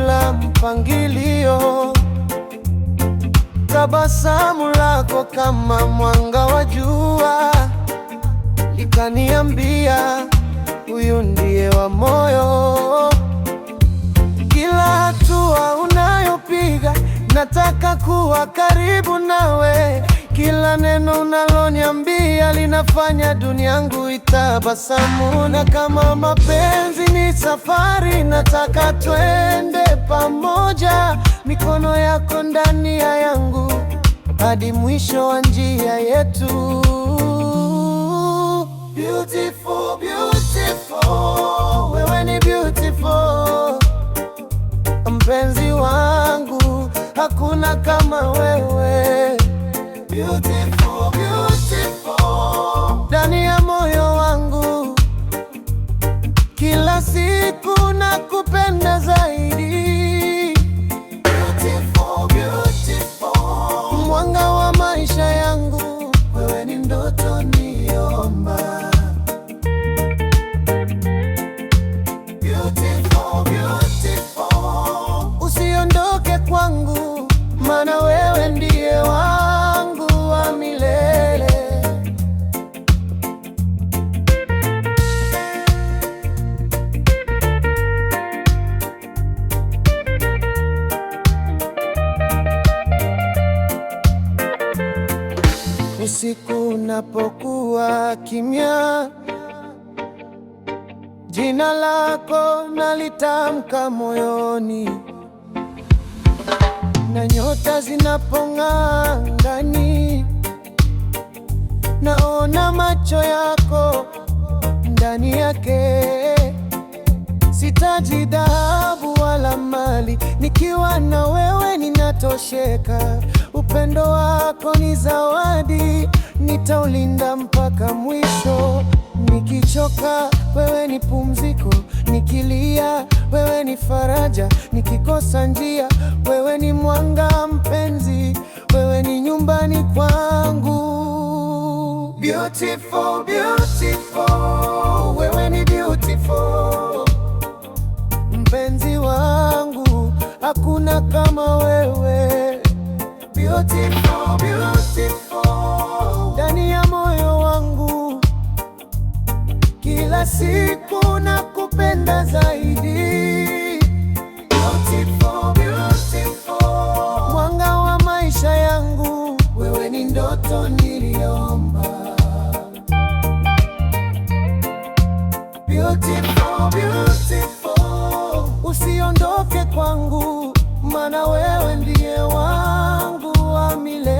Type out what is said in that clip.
bila mpangilio. Tabasamu lako kama mwanga wa jua likaniambia, huyu ndiye wa moyo. Kila hatua unayopiga nataka kuwa karibu nawe. Kila neno unaloniambia linafanya dunia yangu itabasamu. Na kama mapenzi ni safari, nataka twende pamoja, mikono yako ndani ya yangu hadi mwisho wa njia yetu. Beautiful, beautiful, wewe ni beautiful, mpenzi wangu, hakuna kama wewe. Beautiful, beautiful, ndani ya moyo wangu, kila siku nakupenda zaidi. Beautiful, beautiful, mwanga wa maisha yangu, wewe ni ndoto niomba. Beautiful, beautiful, usiondoke kwangu, maana wewe ndiye wangu wa milele. Usiku unapokuwa kimya, jina lako nalitamka moyoni, na nyota zinapong'aa angani, naona macho yako ndani yake. Sitaji dhahabu wala mali, nikiwa na wewe ninatosheka. Upendo wako ni zawadi, nitaulinda mpaka mwisho. Nikichoka wewe ni pumziko, nikilia wewe ni faraja, nikikosa njia wewe ni mwanga. Mpenzi, wewe ni nyumbani kwangu. Beautiful, beautiful, wewe ni beautiful, mpenzi wangu, hakuna kama wewe. Beautiful, beautiful, ndani ya moyo wangu, kila siku nakupenda zaidi. Beautiful, beautiful, mwanga wa maisha yangu, wewe ni ndoto niliomba. Beautiful, beautiful, usiondoke kwangu, maana wewe ndiye wangu wa milele.